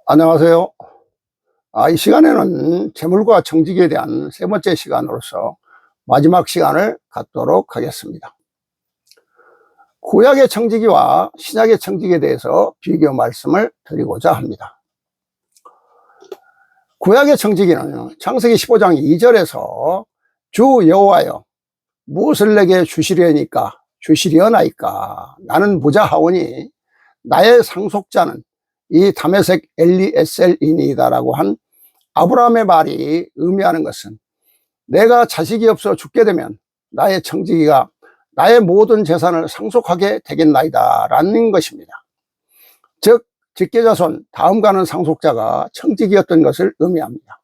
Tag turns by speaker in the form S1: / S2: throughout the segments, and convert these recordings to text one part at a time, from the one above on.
S1: 안녕하세요. 이 시간에는 재물과 청지기에 대한 세 번째 시간으로서 마지막 시간을 갖도록 하겠습니다. 구약의 청지기와 신약의 청지기에 대해서 비교 말씀을 드리고자 합니다. 구약의 청지기는 창세기 15장 2절에서 주 여호와여 무엇을 내게 주시려나이까 나는 무자하오니 나의 상속자는 이 다메섹 엘리에셀이니이다라고 한 아브라함의 말이 의미하는 것은 내가 자식이 없어 죽게 되면 나의 청지기가 나의 모든 재산을 상속하게 되겠나이다 라는 것입니다. 즉 직계자손 다음 가는 상속자가 청지기였던 것을 의미합니다.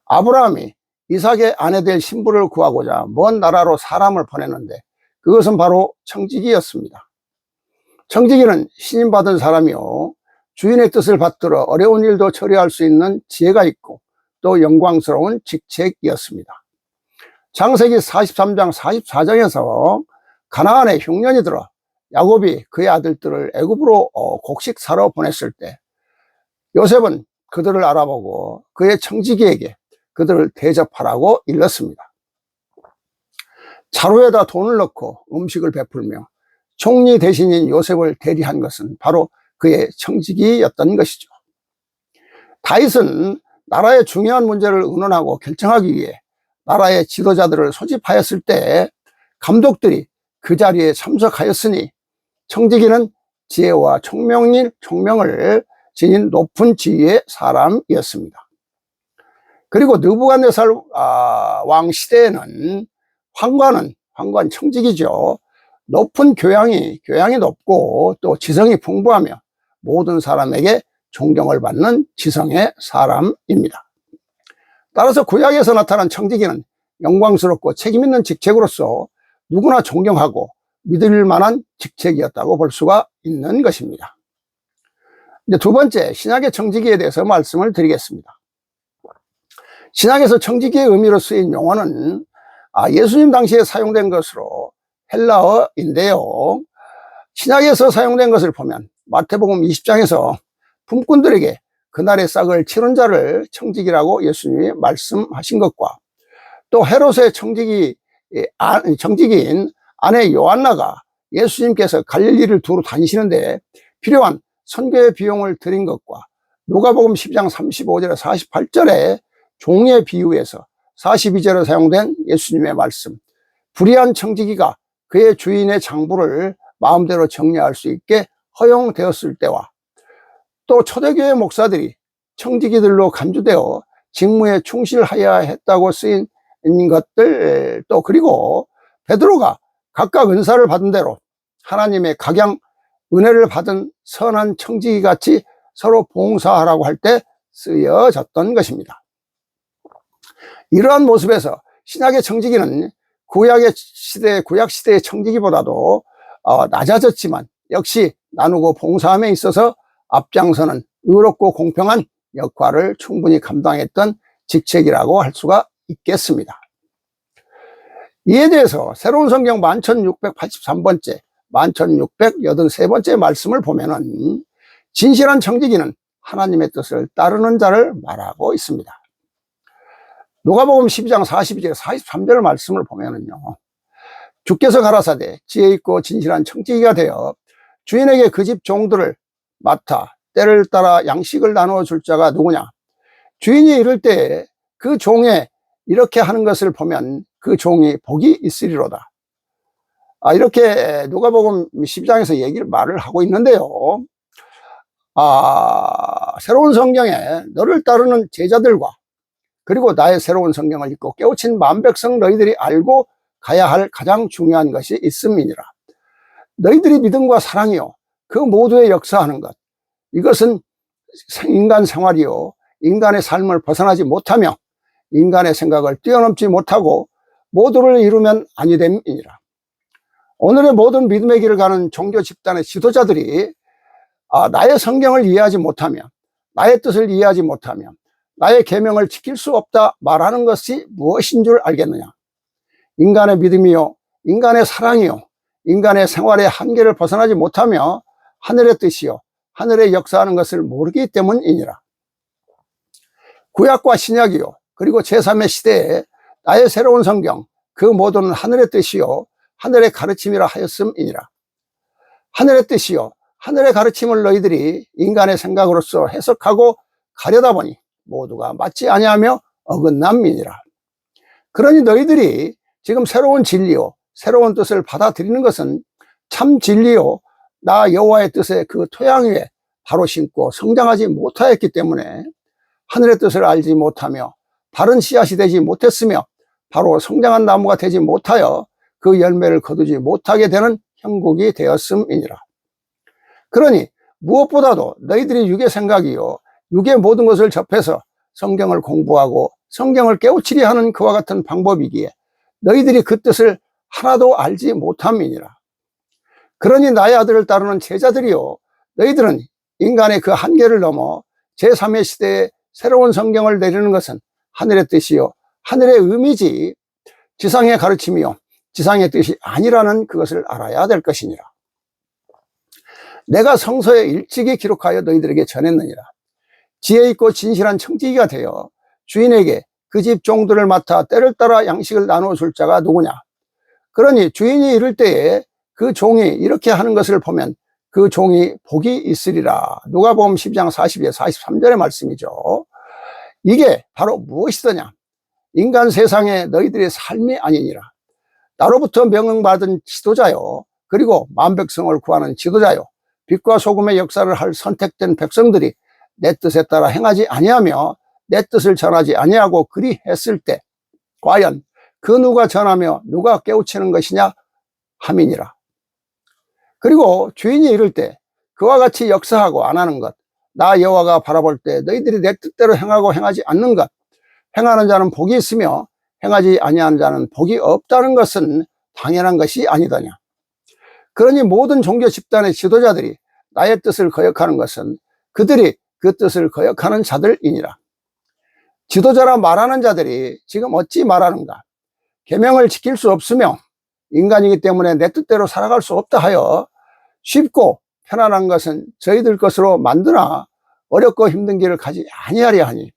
S1: 아브라함이 이삭의 아내 될 신부를 구하고자 먼 나라로 사람을 보냈는데 그것은 바로 청지기였습니다. 청지기는 신임받은 사람이요 주인의 뜻을 받들어 어려운 일도 처리할 수 있는 지혜가 있고 또 영광스러운 직책이었습니다. 창세기 43장 44장에서 가나안에 흉년이 들어 야곱이 그의 아들들을 애굽으로 곡식 사러 보냈을 때 요셉은 그들을 알아보고 그의 청지기에게 그들을 대접하라고 일렀습니다. 자루에다 돈을 넣고 음식을 베풀며 총리 대신인 요셉을 대리한 것은 바로 그의 청지기였던 것이죠. 다윗은 나라의 중요한 문제를 의논하고 결정하기 위해 나라의 지도자들을 소집하였을 때 감독들이 그 자리에 참석하였으니 청지기는 지혜와 총명을 지닌 높은 지위의 사람이었습니다. 그리고 느부갓네살 왕 시대에는 황관 청지기죠. 높은 교양이 높고 또 지성이 풍부하며 모든 사람에게 존경을 받는 지성의 사람입니다. 따라서 구약에서 나타난 청지기는 영광스럽고 책임있는 직책으로서 누구나 존경하고 믿을 만한 직책이었다고 볼 수가 있는 것입니다. 이제 두 번째, 신약의 청지기에 대해서 말씀을 드리겠습니다. 신약에서 청지기의 의미로 쓰인 용어는 예수님 당시에 사용된 것으로 헬라어인데요. 신약에서 사용된 것을 보면 마태복음 20장에서 품꾼들에게 그날의 싹을 치른 자를 청지기라고 예수님이 말씀하신 것과 또 헤롯의 청지기인 아내 요한나가 예수님께서 갈릴리를 두루 다니시는데 필요한 선교의 비용을 드린 것과 누가복음 10장 35절에 48절에 종의 비유에서 42절에 사용된 예수님의 말씀, 불의한 청지기가 그의 주인의 장부를 마음대로 정리할 수 있게 허용되었을 때와 또 초대교회 목사들이 청지기들로 간주되어 직무에 충실하여야 했다고 쓰인 것들, 또 그리고 베드로가 각각 은사를 받은 대로 하나님의 각양 은혜를 받은 선한 청지기 같이 서로 봉사하라고 할 때 쓰여졌던 것입니다. 이러한 모습에서 신약의 청지기는 구약 시대의 청지기보다도 낮아졌지만 역시 나누고 봉사함에 있어서 앞장서는 의롭고 공평한 역할을 충분히 감당했던 직책이라고 할 수가 있겠습니다. 이에 대해서 새로운 성경 11,683번째, 11,683번째 말씀을 보면은 진실한 청지기는 하나님의 뜻을 따르는 자를 말하고 있습니다. 누가복음 12장 42절 43절 말씀을 보면은요, 주께서 가라사대 지혜 있고 진실한 청지기가 되어 주인에게 그 집 종들을 맡아 때를 따라 양식을 나누어 줄 자가 누구냐? 주인이 이를 때 그 종에 이렇게 하는 것을 보면 그 종이 복이 있으리로다. 이렇게 누가복음 12장에서 말을 하고 있는데요. 새로운 성경에 너를 따르는 제자들과 그리고 나의 새로운 성경을 읽고 깨우친 만백성 너희들이 알고 가야 할 가장 중요한 것이 있음이니라. 너희들이 믿음과 사랑이요 그 모두에 역사하는 것, 이것은 인간 생활이요 인간의 삶을 벗어나지 못하며 인간의 생각을 뛰어넘지 못하고 모두를 이루면 아니 됨이니라. 오늘의 모든 믿음의 길을 가는 종교 집단의 지도자들이 나의 성경을 이해하지 못하며 나의 뜻을 이해하지 못하며 나의 계명을 지킬 수 없다 말하는 것이 무엇인 줄 알겠느냐? 인간의 믿음이요 인간의 사랑이요 인간의 생활의 한계를 벗어나지 못하며 하늘의 뜻이요 하늘에 역사하는 것을 모르기 때문이니라. 구약과 신약이요 그리고 제3의 시대에 나의 새로운 성경 그 모두는 하늘의 뜻이요 하늘의 가르침이라 하였음이니라. 하늘의 뜻이요 하늘의 가르침을 너희들이 인간의 생각으로서 해석하고 가려다 보니 모두가 맞지 아니하며 어긋남이니라. 그러니 너희들이 지금 새로운 진리요 새로운 뜻을 받아들이는 것은 참 진리요 나 여호와의 뜻의 그 토양 위에 바로 심고 성장하지 못하였기 때문에 하늘의 뜻을 알지 못하며 바른 씨앗이 되지 못했으며 바로 성장한 나무가 되지 못하여 그 열매를 거두지 못하게 되는 형국이 되었음이니라. 그러니 무엇보다도 너희들이 육의 생각이요 육의 모든 것을 접해서 성경을 공부하고 성경을 깨우치려 하는 그와 같은 방법이기에 너희들이 그 뜻을 하나도 알지 못함이니라. 그러니 나의 아들을 따르는 제자들이요 너희들은 인간의 그 한계를 넘어 제3의 시대에 새로운 성경을 내리는 것은 하늘의 뜻이요 하늘의 의미지 지상의 가르침이요 지상의 뜻이 아니라는 그것을 알아야 될 것이니라. 내가 성서에 일찍이 기록하여 너희들에게 전했느니라. 지혜 있고 진실한 청지기가 되어 주인에게 그 집 종들을 맡아 때를 따라 양식을 나누어 줄 자가 누구냐. 그러니 주인이 이를 때에 그 종이 이렇게 하는 것을 보면 그 종이 복이 있으리라. 누가복음 12장 42, 43절의 말씀이죠. 이게 바로 무엇이더냐. 인간 세상에 너희들의 삶이 아니니라. 나로부터 명령받은 지도자요 그리고 만백성을 구하는 지도자요 빛과 소금의 역사를 할 선택된 백성들이 내 뜻에 따라 행하지 아니하며 내 뜻을 전하지 아니하고 그리 했을 때 과연 그 누가 전하며 누가 깨우치는 것이냐 함이니라. 그리고 주인이 이를 때 그와 같이 역사하고 안 하는 것 나 여호와가 바라볼 때 너희들이 내 뜻대로 행하고 행하지 않는 것 행하는 자는 복이 있으며 행하지 아니하는 자는 복이 없다는 것은 당연한 것이 아니더냐. 그러니 모든 종교 집단의 지도자들이 나의 뜻을 거역하는 것은 그들이 그 뜻을 거역하는 자들이니라. 지도자라 말하는 자들이 지금 어찌 말하는가. 계명을 지킬 수 없으며 인간이기 때문에 내 뜻대로 살아갈 수 없다 하여 쉽고 편안한 것은 저희들 것으로 만드나 어렵고 힘든 길을 가지 아니하려 하니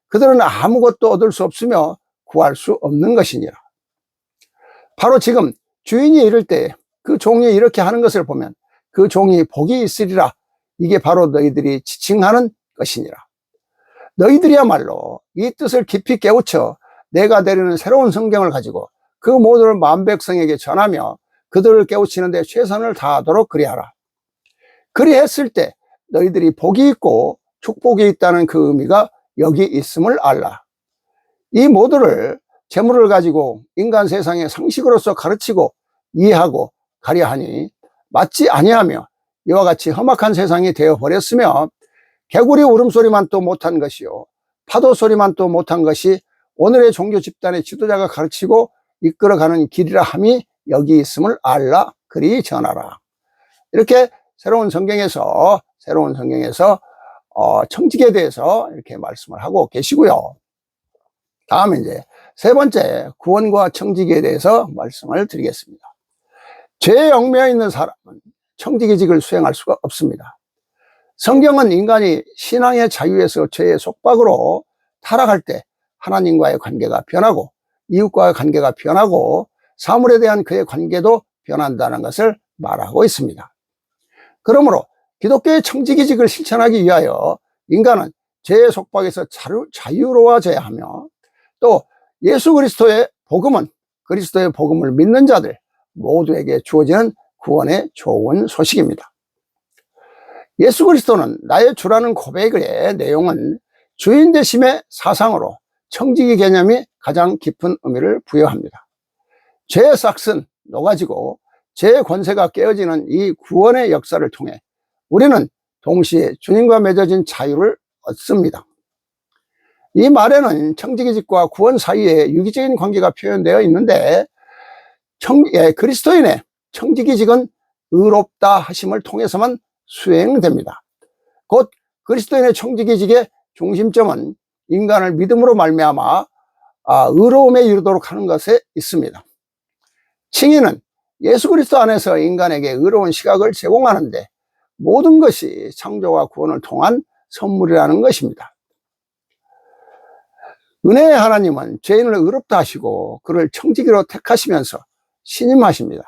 S1: 그들은 아무것도 얻을 수 없으며 구할 수 없는 것이니라. 바로 지금 주인이 이를 때 그 종이 이렇게 하는 것을 보면 그 종이 복이 있으리라. 이게 바로 너희들이 지칭하는 것이니라. 너희들이야말로 이 뜻을 깊이 깨우쳐 내가 내리는 새로운 성경을 가지고 그 모두를 만백성에게 전하며 그들을 깨우치는 데 최선을 다하도록 그리하라. 그리했을 때 너희들이 복이 있고 축복이 있다는 그 의미가 여기 있음을 알라. 이 모두를 재물을 가지고 인간 세상의 상식으로서 가르치고 이해하고 가려 하니 맞지 아니하며 이와 같이 험악한 세상이 되어버렸으며 개구리 울음소리만 또 못한 것이요 파도 소리만 또 못한 것이 오늘의 종교 집단의 지도자가 가르치고 이끌어가는 길이라 함이 여기 있음을 알라. 그리 전하라. 이렇게 새로운 성경에서 청직에 대해서 이렇게 말씀을 하고 계시고요. 다음에 이제 세 번째 구원과 청지기에 대해서 말씀을 드리겠습니다. 죄에 얽매여 있는 사람은 청지기직을 수행할 수가 없습니다. 성경은 인간이 신앙의 자유에서 죄의 속박으로 타락할 때 하나님과의 관계가 변하고 이웃과의 관계가 변하고 사물에 대한 그의 관계도 변한다는 것을 말하고 있습니다. 그러므로 기독교의 청지기직을 실천하기 위하여 인간은 죄의 속박에서 자유로워져야 하며 또 예수 그리스도의 복음은 그리스도의 복음을 믿는 자들 모두에게 주어지는 구원의 좋은 소식입니다. 예수 그리스도는 나의 주라는 고백의 내용은 주인 되심의 사상으로 청지기 개념이 가장 깊은 의미를 부여합니다. 죄의 싹은 녹아지고 죄의 권세가 깨어지는 이 구원의 역사를 통해 우리는 동시에 주님과 맺어진 자유를 얻습니다. 이 말에는 청지기직과 구원 사이에 유기적인 관계가 표현되어 있는데 그리스도인의 청지기직은 의롭다 하심을 통해서만 수행됩니다. 곧 그리스도인의 청지기직의 중심점은 인간을 믿음으로 말미암아 의로움에 이르도록 하는 것에 있습니다. 칭의는 예수 그리스도 안에서 인간에게 의로운 시각을 제공하는데 모든 것이 창조와 구원을 통한 선물이라는 것입니다. 은혜의 하나님은 죄인을 의롭다 하시고 그를 청지기로 택하시면서 신임하십니다.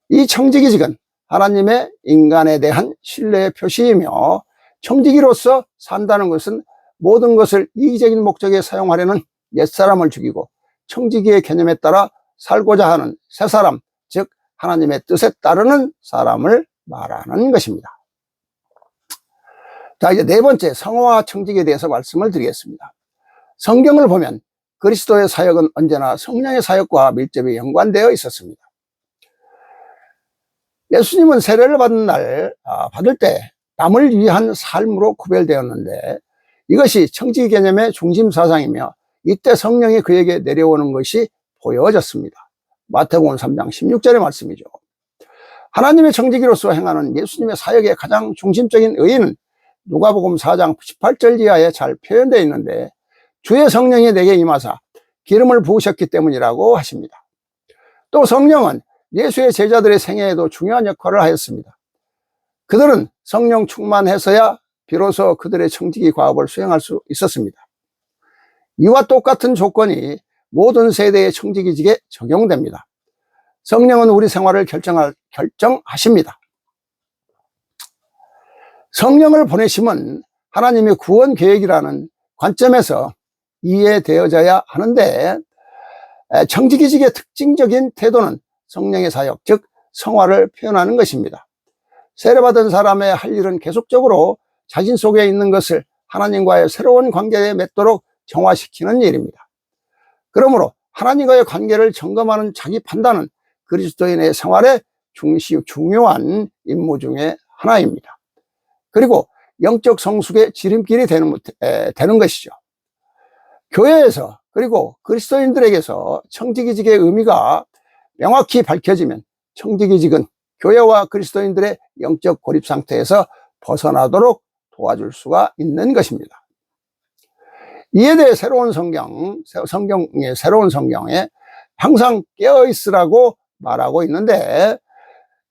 S1: 이 청지기직은 하나님의 인간에 대한 신뢰의 표시이며, 청지기로서 산다는 것은 모든 것을 이기적인 목적에 사용하려는 옛사람을 죽이고 청지기의 개념에 따라 살고자 하는 새사람, 즉 하나님의 뜻에 따르는 사람을 말하는 것입니다. 자, 이제 네 번째, 성화와 청지기에 대해서 말씀을 드리겠습니다. 성경을 보면 그리스도의 사역은 언제나 성령의 사역과 밀접히 연관되어 있었습니다. 예수님은 세례를 받을 때 남을 위한 삶으로 구별되었는데, 이것이 청지기 개념의 중심 사상이며 이때 성령이 그에게 내려오는 것이 보여졌습니다. 마태복음 3장 16절의 말씀이죠. 하나님의 청지기로서 행하는 예수님의 사역의 가장 중심적인 의의는 누가복음 4장 18절 이하에 잘 표현되어 있는데, 주의 성령이 내게 임하사 기름을 부으셨기 때문이라고 하십니다. 또 성령은 예수의 제자들의 생애에도 중요한 역할을 하였습니다. 그들은 성령 충만해서야 비로소 그들의 청지기 과업을 수행할 수 있었습니다. 이와 똑같은 조건이 모든 세대의 청지기직에 적용됩니다. 성령은 우리 생활을 결정하십니다. 성령을 보내심은 하나님의 구원 계획이라는 관점에서 이해되어져야 하는데, 청지기직의 특징적인 태도는 성령의 사역, 즉 성화를 표현하는 것입니다. 세례받은 사람의 할 일은 계속적으로 자신 속에 있는 것을 하나님과의 새로운 관계에 맺도록 정화시키는 일입니다. 그러므로 하나님과의 관계를 점검하는 자기 판단은 그리스도인의 생활의 중요한 임무 중에 하나입니다. 그리고 영적 성숙의 지름길이 되는 것이죠. 교회에서, 그리고 그리스도인들에게서 청지기직의 의미가 명확히 밝혀지면 청지기직은 교회와 그리스도인들의 영적 고립 상태에서 벗어나도록 도와줄 수가 있는 것입니다. 이에 대해 새로운 성경에 항상 깨어있으라고 말하고 있는데,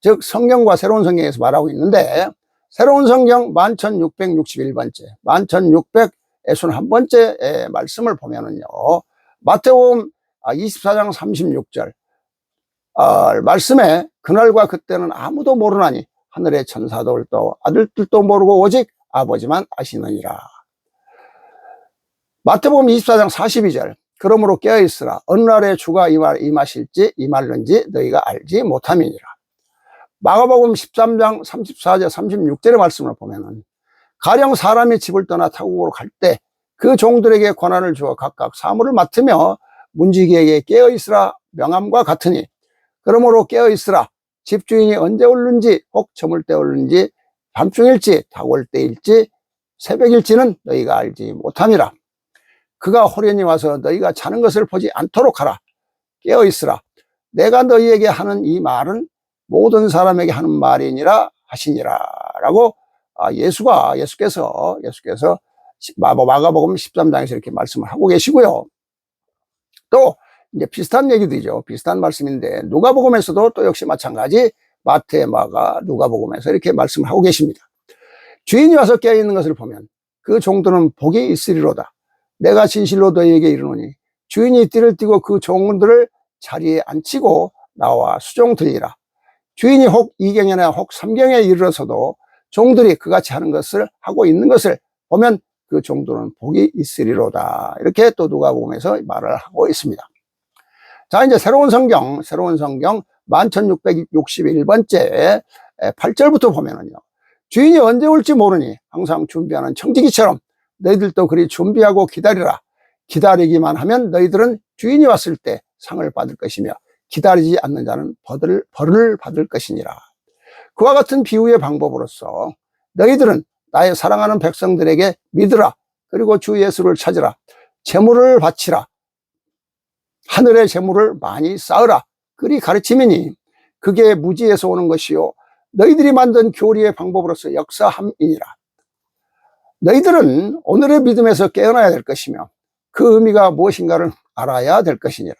S1: 즉 성경과 새로운 성경에서 말하고 있는데, 새로운 성경 11,661번째, 11,661번째 말씀을 보면은요, 마태복음 24장 36절 말씀에 그날과 그때는 아무도 모르나니 하늘의 천사들도 아들들도 모르고 오직 아버지만 아시느니라. 마태복음 24장 42절, 그러므로 깨어있으라. 어느 날에 주가 임하실지 임할는지 너희가 알지 못함이니라. 마가복음 13장 34절 36절의 말씀을 보면은, 가령 사람이 집을 떠나 타국으로 갈 때 그 종들에게 권한을 주어 각각 사물을 맡으며 문지기에게 깨어있으라 명함과 같으니, 그러므로 깨어있으라. 집주인이 언제 올는지, 혹 저물 때 올는지, 밤중일지 다올 때일지 새벽일지는 너희가 알지 못함이라. 그가 호련히 와서 너희가 자는 것을 보지 않도록 하라. 깨어있으라. 내가 너희에게 하는 이 말은 모든 사람에게 하는 말이니라 하시니라. 라고 예수께서 마가복음 13장에서 이렇게 말씀을 하고 계시고요. 또 이제 비슷한 얘기들이죠. 비슷한 말씀인데, 누가복음에서도 또 역시 마찬가지 마태, 마가, 누가복음에서 이렇게 말씀을 하고 계십니다. 주인이 와서 깨어있는 것을 보면 그 종들은 복이 있으리로다. 내가 진실로 너희에게 이르노니 주인이 띠를 띠고 그 종들을 자리에 앉히고 나와 수종들이라. 주인이 혹 2경이나 혹 3경에 이르러서도 종들이 그같이 하는 것을 하고 있는 것을 보면 그 종들은 복이 있으리로다. 이렇게 또 누가복음에서 말을 하고 있습니다. 자, 이제 새로운 성경 11,661번째 8절부터 보면은요, 주인이 언제 올지 모르니 항상 준비하는 청지기처럼 너희들도 그리 준비하고 기다리라. 기다리기만 하면 너희들은 주인이 왔을 때 상을 받을 것이며 기다리지 않는 자는 벌을 받을 것이니라. 그와 같은 비유의 방법으로서 너희들은 나의 사랑하는 백성들에게 믿으라. 그리고 주 예수를 찾으라. 재물을 바치라. 하늘의 재물을 많이 쌓으라. 그리 가르치미니 그게 무지에서 오는 것이요 너희들이 만든 교리의 방법으로서 역사함이니라. 너희들은 오늘의 믿음에서 깨어나야 될 것이며 그 의미가 무엇인가를 알아야 될 것이니라.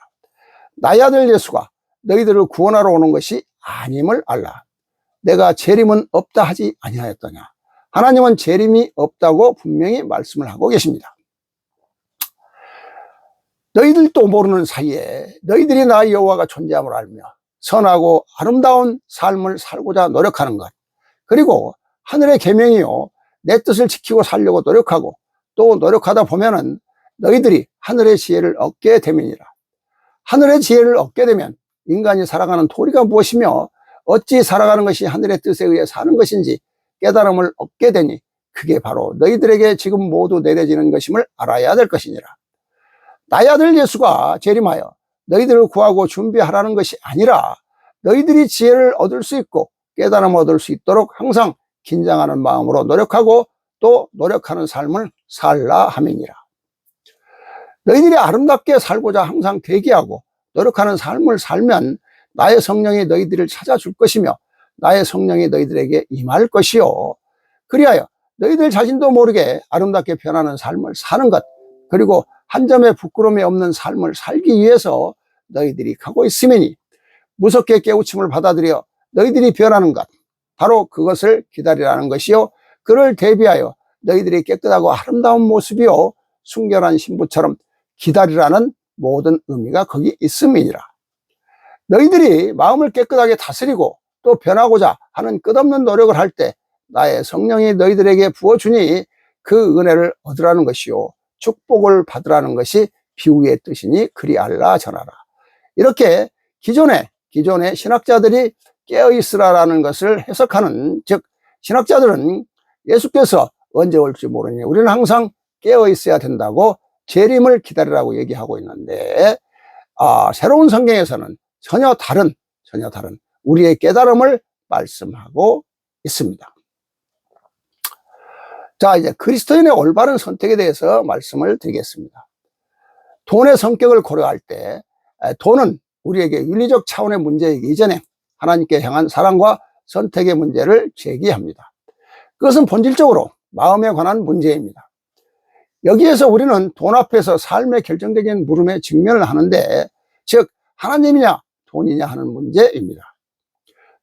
S1: 나의 아들 예수가 너희들을 구원하러 오는 것이 아님을 알라. 내가 재림은 없다 하지 아니하였더냐. 하나님은 재림이 없다고 분명히 말씀을 하고 계십니다. 너희들도 모르는 사이에 너희들이 나 여호와가 존재함을 알며 선하고 아름다운 삶을 살고자 노력하는 것, 그리고 하늘의 계명이요 내 뜻을 지키고 살려고 노력하고 또 노력하다 보면은 너희들이 하늘의 지혜를 얻게 됨이니라. 하늘의 지혜를 얻게 되면 인간이 살아가는 도리가 무엇이며 어찌 살아가는 것이 하늘의 뜻에 의해 사는 것인지 깨달음을 얻게 되니 그게 바로 너희들에게 지금 모두 내려지는 것임을 알아야 될 것이니라. 나의 아들 예수가 재림하여 너희들을 구하고 준비하라는 것이 아니라 너희들이 지혜를 얻을 수 있고 깨달음을 얻을 수 있도록 항상 긴장하는 마음으로 노력하고 또 노력하는 삶을 살라 함이니라. 너희들이 아름답게 살고자 항상 대기하고 노력하는 삶을 살면 나의 성령이 너희들을 찾아줄 것이며 나의 성령이 너희들에게 임할 것이요 그리하여 너희들 자신도 모르게 아름답게 변하는 삶을 사는 것, 그리고 한 점의 부끄러움이 없는 삶을 살기 위해서 너희들이 가고 있으니 무섭게 깨우침을 받아들여 너희들이 변하는 것, 바로 그것을 기다리라는 것이요 그를 대비하여 너희들이 깨끗하고 아름다운 모습이요 순결한 신부처럼 기다리라는 모든 의미가 거기 있음이니라. 너희들이 마음을 깨끗하게 다스리고 또 변하고자 하는 끝없는 노력을 할 때 나의 성령이 너희들에게 부어주니 그 은혜를 얻으라는 것이요 축복을 받으라는 것이 비유의 뜻이니 그리 알라 전하라. 이렇게 기존의 신학자들이 깨어있으라라는 것을 해석하는, 즉 신학자들은 예수께서 언제 올지 모르니 우리는 항상 깨어있어야 된다고 재림을 기다리라고 얘기하고 있는데, 새로운 성경에서는 전혀 다른 우리의 깨달음을 말씀하고 있습니다. 자, 이제 그리스도인의 올바른 선택에 대해서 말씀을 드리겠습니다. 돈의 성격을 고려할 때 돈은 우리에게 윤리적 차원의 문제이기 이전에 하나님께 향한 사랑과 선택의 문제를 제기합니다. 그것은 본질적으로 마음에 관한 문제입니다. 여기에서 우리는 돈 앞에서 삶의 결정적인 물음에 직면을 하는데, 즉 하나님이냐 돈이냐 하는 문제입니다.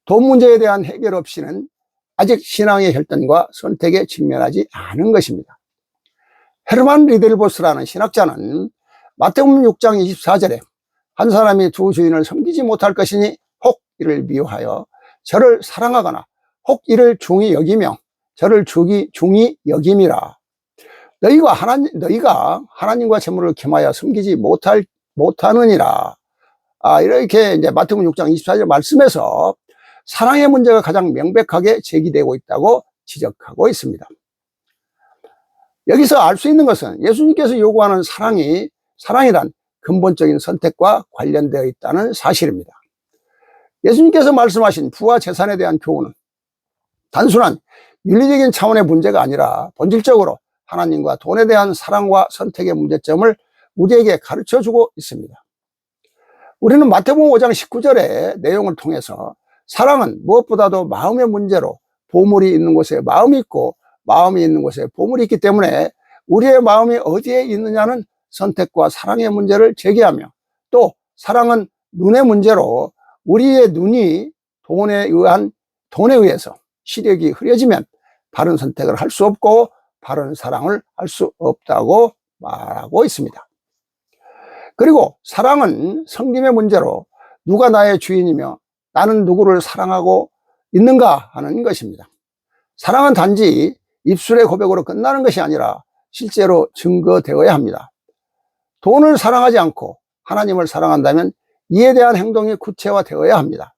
S1: 돈 문제에 대한 해결 없이는 아직 신앙의 혈전과 선택에 직면하지 않은 것입니다. 헤르만 리델보스라는 신학자는 마태복음 6장 24절에 한 사람이 두 주인을 섬기지 못할 것이니 혹 이를 미워하여 저를 사랑하거나 혹 이를 중히 여기며 저를 중히 여김이라. 너희가 하나님과 재물을 겸하여 섬기지 못하느니라. 이렇게 이제 마태복음 6장 24절 말씀에서 사랑의 문제가 가장 명백하게 제기되고 있다고 지적하고 있습니다. 여기서 알 수 있는 것은 예수님께서 요구하는 사랑이란 근본적인 선택과 관련되어 있다는 사실입니다. 예수님께서 말씀하신 부와 재산에 대한 교훈은 단순한 윤리적인 차원의 문제가 아니라 본질적으로 하나님과 돈에 대한 사랑과 선택의 문제점을 우리에게 가르쳐주고 있습니다. 우리는 마태복음 5장 19절의 내용을 통해서 사랑은 무엇보다도 마음의 문제로 보물이 있는 곳에 마음이 있고 마음이 있는 곳에 보물이 있기 때문에 우리의 마음이 어디에 있느냐는 선택과 사랑의 문제를 제기하며, 또 사랑은 눈의 문제로 우리의 눈이 돈에 의해서 시력이 흐려지면 바른 선택을 할 수 없고 바른 사랑을 할 수 없다고 말하고 있습니다. 그리고 사랑은 성김의 문제로 누가 나의 주인이며 나는 누구를 사랑하고 있는가 하는 것입니다. 사랑은 단지 입술의 고백으로 끝나는 것이 아니라 실제로 증거되어야 합니다. 돈을 사랑하지 않고 하나님을 사랑한다면 이에 대한 행동이 구체화되어야 합니다.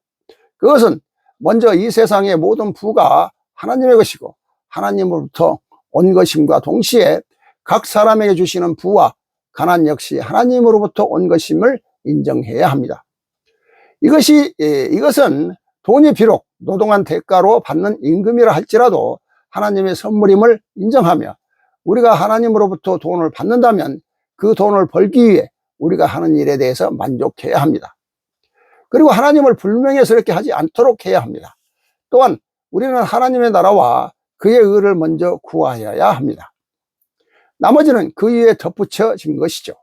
S1: 그것은 먼저 이 세상의 모든 부가 하나님의 것이고 하나님으로부터 온 것임과 동시에 각 사람에게 주시는 부와 가난 역시 하나님으로부터 온 것임을 인정해야 합니다. 이것은 돈이 비록 노동한 대가로 받는 임금이라 할지라도 하나님의 선물임을 인정하며, 우리가 하나님으로부터 돈을 받는다면 그 돈을 벌기 위해 우리가 하는 일에 대해서 만족해야 합니다. 그리고 하나님을 불명예스럽게 하지 않도록 해야 합니다. 또한 우리는 하나님의 나라와 그의 의를 먼저 구하여야 합니다. 나머지는 그 위에 덧붙여진 것이죠.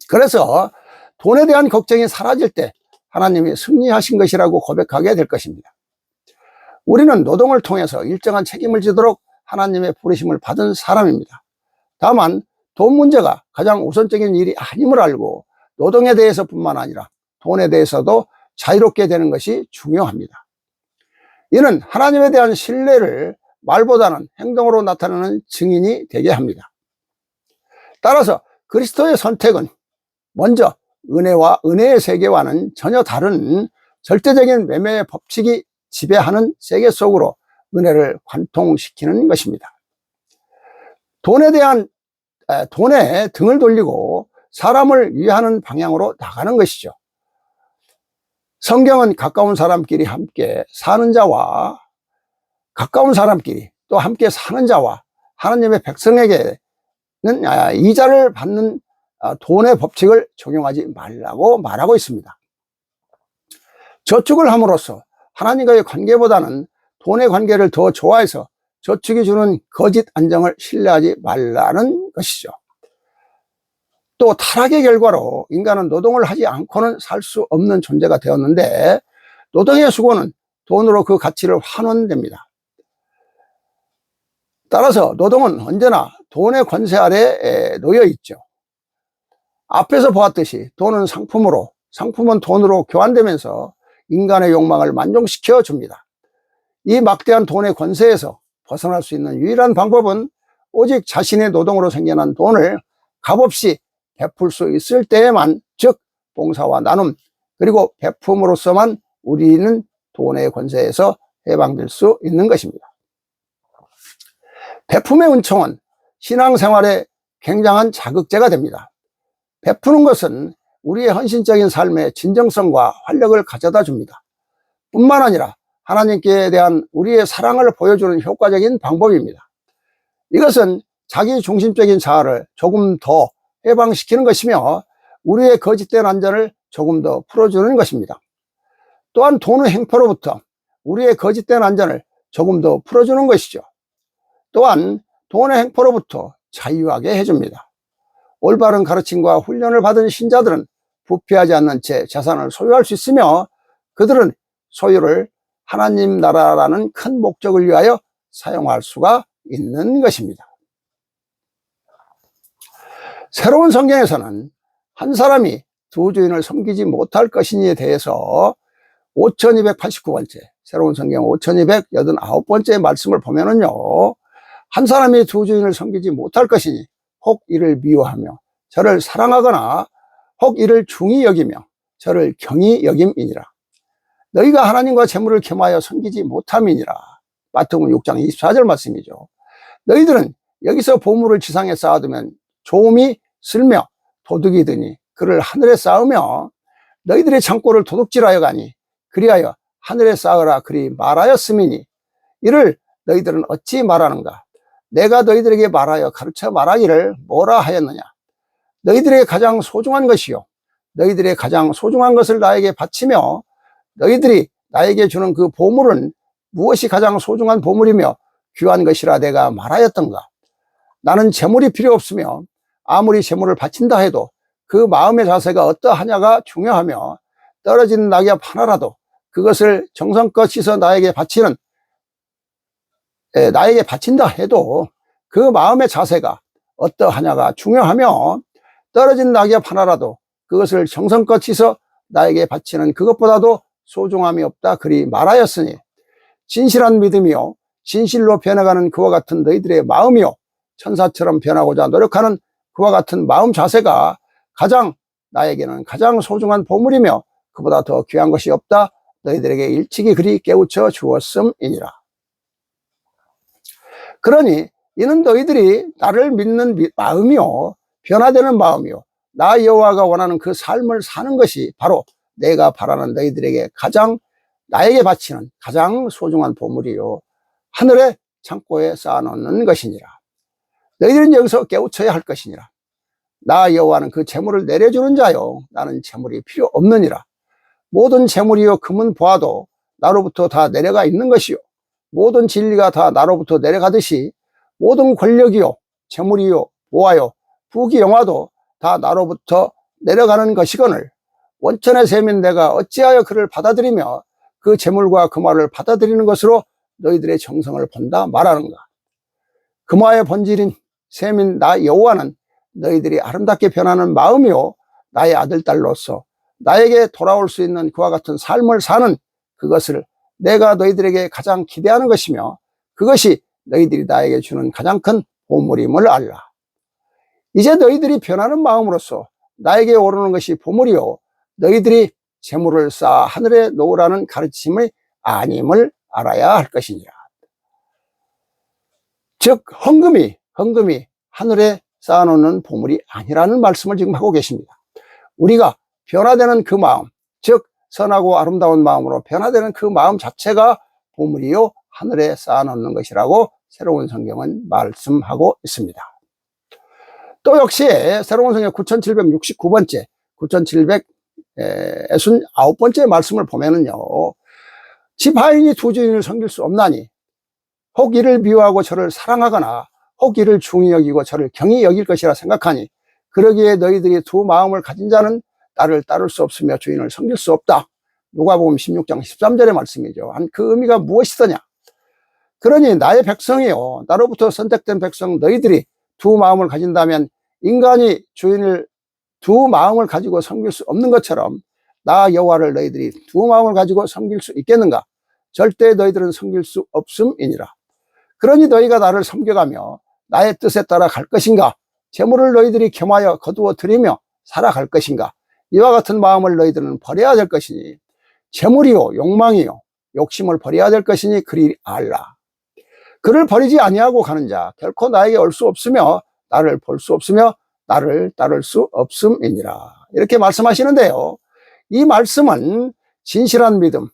S1: 그래서 돈에 대한 걱정이 사라질 때 하나님이 승리하신 것이라고 고백하게 될 것입니다. 우리는 노동을 통해서 일정한 책임을 지도록 하나님의 부르심을 받은 사람입니다. 다만 돈 문제가 가장 우선적인 일이 아님을 알고 노동에 대해서뿐만 아니라 돈에 대해서도 자유롭게 되는 것이 중요합니다. 이는 하나님에 대한 신뢰를 말보다는 행동으로 나타내는 증인이 되게 합니다. 따라서 그리스도의 선택은 먼저 은혜와 은혜의 세계와는 전혀 다른 절대적인 매매의 법칙이 지배하는 세계 속으로 은혜를 관통시키는 것입니다. 돈에 등을 돌리고 사람을 위하는 방향으로 나가는 것이죠. 성경은 가까운 사람끼리 함께 사는 자와 가까운 사람끼리 또 함께 사는 자와 하나님의 백성에게는 이자를 받는 돈의 법칙을 적용하지 말라고 말하고 있습니다. 저축을 함으로써 하나님과의 관계보다는 돈의 관계를 더 좋아해서 저축이 주는 거짓 안정을 신뢰하지 말라는 것이죠. 또 타락의 결과로 인간은 노동을 하지 않고는 살 수 없는 존재가 되었는데 노동의 수고는 돈으로 그 가치를 환원됩니다. 따라서 노동은 언제나 돈의 권세 아래 놓여 있죠. 앞에서 보았듯이 돈은 상품으로, 상품은 돈으로 교환되면서 인간의 욕망을 만족시켜 줍니다. 이 막대한 돈의 권세에서 벗어날 수 있는 유일한 방법은 오직 자신의 노동으로 생겨난 돈을 값없이 베풀 수 있을 때에만, 즉 봉사와 나눔 그리고 베품으로서만 우리는 돈의 권세에서 해방될 수 있는 것입니다. 베품의 은총은 신앙생활에 굉장한 자극제가 됩니다. 베푸는 것은 우리의 헌신적인 삶의 진정성과 활력을 가져다 줍니다. 뿐만 아니라 하나님께 대한 우리의 사랑을 보여주는 효과적인 방법입니다. 이것은 자기 중심적인 자아를 조금 더 해방시키는 것이며 우리의 거짓된 안전을 조금 더 풀어주는 것입니다. 또한 돈의 행포로부터 우리의 거짓된 안전을 조금 더 풀어주는 것이죠. 또한 돈의 행포로부터 자유하게 해줍니다. 올바른 가르침과 훈련을 받은 신자들은 부패하지 않는 채 재산을 소유할 수 있으며 그들은 소유를 하나님 나라라는 큰 목적을 위하여 사용할 수가 있는 것입니다. 새로운 성경에서는 한 사람이 두 주인을 섬기지 못할 것이니에 대해서 5289번째, 새로운 성경 5289번째 말씀을 보면은요, 한 사람이 두 주인을 섬기지 못할 것이니 혹 이를 미워하며 저를 사랑하거나 혹 이를 중히 여기며 저를 경히 여김이니라. 너희가 하나님과 재물을 겸하여 섬기지 못함이니라. 마태복음 6장 24절 말씀이죠. 너희들은 여기서 보물을 지상에 쌓아두면 조음이 슬며 도둑이 드니 그를 하늘에 쌓으며 너희들의 창고를 도둑질하여 가니 그리하여 하늘에 쌓으라 그리 말하였음이니 이를 너희들은 어찌 말하는가? 내가 너희들에게 말하여 가르쳐 말하기를 뭐라 하였느냐? 너희들에게 가장 소중한 것이요 너희들의 가장 소중한 것을 나에게 바치며 너희들이 나에게 주는 그 보물은 무엇이 가장 소중한 보물이며 귀한 것이라 내가 말하였던가? 나는 재물이 필요 없으며 아무리 재물을 바친다 해도 그 마음의 자세가 어떠하냐가 중요하며 떨어진 낙엽 하나라도 그것을 정성껏 씻어 나에게 바친다 해도 그 마음의 자세가 어떠하냐가 중요하며 떨어진 낙엽 하나라도 그것을 정성껏 씻어 나에게 바치는 그것보다도 소중함이 없다 그리 말하였으니 진실한 믿음이요 진실로 변해가는 그와 같은 너희들의 마음이요 천사처럼 변하고자 노력하는 그와 같은 마음 자세가 나에게는 가장 소중한 보물이며 그보다 더 귀한 것이 없다 너희들에게 일찍이 그리 깨우쳐 주었음이니라. 그러니 이는 너희들이 나를 믿는 마음이요 변화되는 마음이요 나 여호와가 원하는 그 삶을 사는 것이 바로 내가 바라는 너희들에게 나에게 바치는 가장 소중한 보물이요 하늘의 창고에 쌓아놓는 것이니라. 너희들은 여기서 깨우쳐야 할 것이니라. 나 여호와는 그 재물을 내려주는 자요 나는 재물이 필요 없느니라. 모든 재물이요 금은 보아도 나로부터 다 내려가 있는 것이요 모든 진리가 다 나로부터 내려가듯이 모든 권력이요 재물이요 보아요 부귀 영화도 다 나로부터 내려가는 것이거늘 원천의 셈인 내가 어찌하여 그를 받아들이며 그 재물과 그 말을 받아들이는 것으로 너희들의 정성을 본다 말하는가. 금화의 본질인 셈인 나 여호와는 너희들이 아름답게 변하는 마음이요 나의 아들 딸로서 나에게 돌아올 수 있는 그와 같은 삶을 사는 그것을 내가 너희들에게 가장 기대하는 것이며 그것이 너희들이 나에게 주는 가장 큰 보물임을 알라. 이제 너희들이 변하는 마음으로서 나에게 오르는 것이 보물이요 너희들이 재물을 쌓아 하늘에 놓으라는 가르침이 아님을 알아야 할 것이니라. 즉 헌금이 하늘에 쌓아놓는 보물이 아니라는 말씀을 지금 하고 계십니다. 우리가 변화되는 그 마음, 즉 선하고 아름다운 마음으로 변화되는 그 마음 자체가 보물이요 하늘에 쌓아놓는 것이라고 새로운 성경은 말씀하고 있습니다. 또 역시 새로운 성경 9769번째 9769번째 말씀을 보면은요, 지파인이 두 주인을 섬길 수 없나니 혹 이를 미워하고 저를 사랑하거나 혹 이를 중히 여기고 저를 경히 여길 것이라 생각하니 그러기에 너희들이 두 마음을 가진 자는 나를 따를 수 없으며 주인을 섬길 수 없다. 누가복음 16장 13절의 말씀이죠. 그 의미가 무엇이더냐. 그러니 나의 백성이요 나로부터 선택된 백성 너희들이 두 마음을 가진다면 인간이 주인을 두 마음을 가지고 섬길 수 없는 것처럼 나 여호와를 너희들이 두 마음을 가지고 섬길 수 있겠는가. 절대 너희들은 섬길 수 없음이니라. 그러니 너희가 나를 섬겨가며 나의 뜻에 따라 갈 것인가. 재물을 너희들이 겸하여 거두어 드리며 살아갈 것인가. 이와 같은 마음을 너희들은 버려야 될 것이니 재물이요 욕망이요 욕심을 버려야 될 것이니 그리 알라. 그를 버리지 아니하고 가는 자 결코 나에게 올 수 없으며 나를 볼 수 없으며 나를 따를 수 없음이니라. 이렇게 말씀하시는데요, 이 말씀은 진실한 믿음,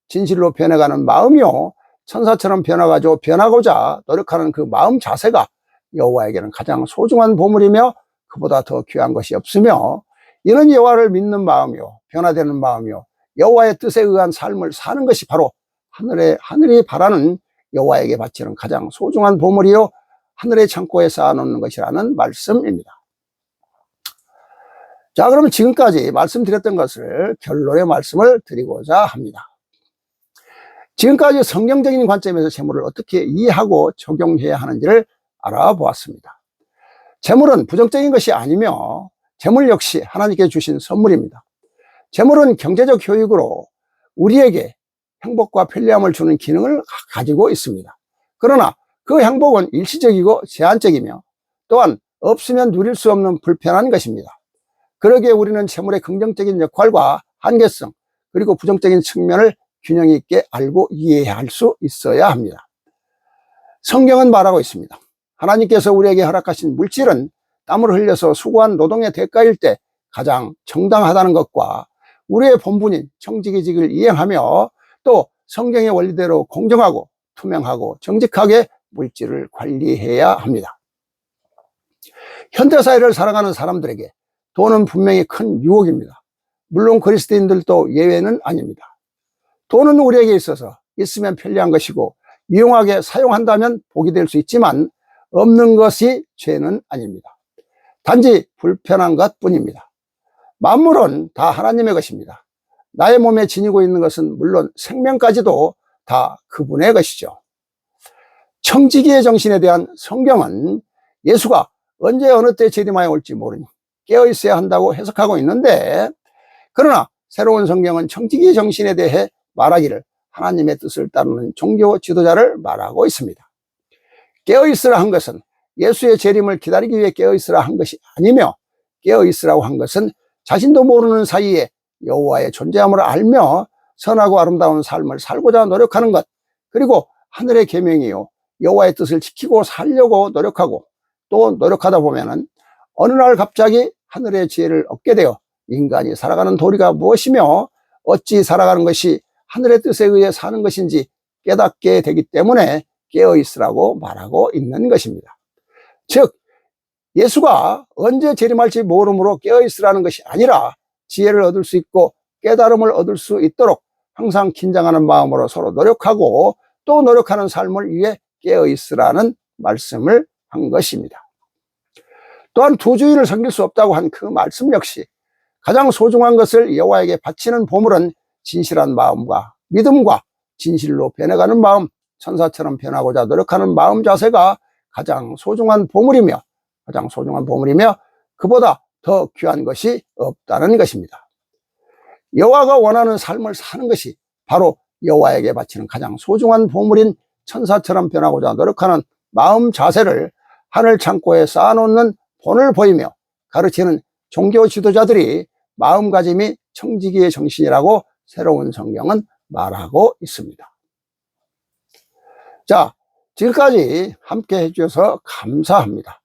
S1: 진실로 변해가는 마음이요 천사처럼 변하고자 노력하는 그 마음 자세가 여호와에게는 가장 소중한 보물이며 그보다 더 귀한 것이 없으며 이는 여호와를 믿는 마음이요 변화되는 마음이요 여호와의 뜻에 의한 삶을 사는 것이 바로 하늘이 바라는 여호와에게 바치는 가장 소중한 보물이요 하늘의 창고에 쌓아놓는 것이라는 말씀입니다. 자, 그러면 지금까지 말씀드렸던 것을 결론의 말씀을 드리고자 합니다. 지금까지 성경적인 관점에서 재물을 어떻게 이해하고 적용해야 하는지를 알아보았습니다. 재물은 부정적인 것이 아니며 재물 역시 하나님께 주신 선물입니다. 재물은 경제적 효익으로 우리에게 행복과 편리함을 주는 기능을 가지고 있습니다. 그러나 그 행복은 일시적이고 제한적이며 또한 없으면 누릴 수 없는 불편한 것입니다. 그러기에 우리는 재물의 긍정적인 역할과 한계성 그리고 부정적인 측면을 균형 있게 알고 이해할 수 있어야 합니다. 성경은 말하고 있습니다. 하나님께서 우리에게 허락하신 물질은 땀을 흘려서 수고한 노동의 대가일 때 가장 정당하다는 것과 우리의 본분인 청지기직을 이행하며 또 성경의 원리대로 공정하고 투명하고 정직하게 물질을 관리해야 합니다. 현대사회를 살아가는 사람들에게 돈은 분명히 큰 유혹입니다. 물론 그리스도인들도 예외는 아닙니다. 돈은 우리에게 있어서 있으면 편리한 것이고 유용하게 사용한다면 복이 될 수 있지만 없는 것이 죄는 아닙니다. 단지 불편한 것뿐입니다. 만물은 다 하나님의 것입니다. 나의 몸에 지니고 있는 것은 물론 생명까지도 다 그분의 것이죠. 청지기의 정신에 대한 성경은 예수가 언제 어느 때 재림하여 올지 모르니 깨어 있어야 한다고 해석하고 있는데, 그러나 새로운 성경은 청지기의 정신에 대해 말하기를 하나님의 뜻을 따르는 종교 지도자를 말하고 있습니다. 깨어 있으라 한 것은 예수의 재림을 기다리기 위해 깨어 있으라 한 것이 아니며 깨어 있으라고 한 것은 자신도 모르는 사이에 여호와의 존재함을 알며 선하고 아름다운 삶을 살고자 노력하는 것, 그리고 하늘의 계명이요 여호와의 뜻을 지키고 살려고 노력하고 또 노력하다 보면은 어느 날 갑자기 하늘의 지혜를 얻게 되어 인간이 살아가는 도리가 무엇이며 어찌 살아가는 것이 하늘의 뜻에 의해 사는 것인지 깨닫게 되기 때문에 깨어 있으라고 말하고 있는 것입니다. 즉 예수가 언제 재림할지 모름으로 깨어 있으라는 것이 아니라 지혜를 얻을 수 있고 깨달음을 얻을 수 있도록 항상 긴장하는 마음으로 서로 노력하고 또 노력하는 삶을 위해 깨어 있으라는 말씀을 한 것입니다. 또한 두 주인을 섬길 수 없다고 한 그 말씀 역시 가장 소중한 것을 여호와에게 바치는 보물은 진실한 마음과 믿음과 진실로 변해가는 마음, 천사처럼 변하고자 노력하는 마음 자세가 가장 소중한 보물이며 그보다 더 귀한 것이 없다는 것입니다. 여호와가 원하는 삶을 사는 것이 바로 여호와에게 바치는 가장 소중한 보물인 천사처럼 변하고자 노력하는 마음 자세를 하늘 창고에 쌓아놓는 본을 보이며 가르치는 종교 지도자들이 마음가짐이 청지기의 정신이라고 새로운 성경은 말하고 있습니다. 자, 지금까지 함께 해주셔서 감사합니다.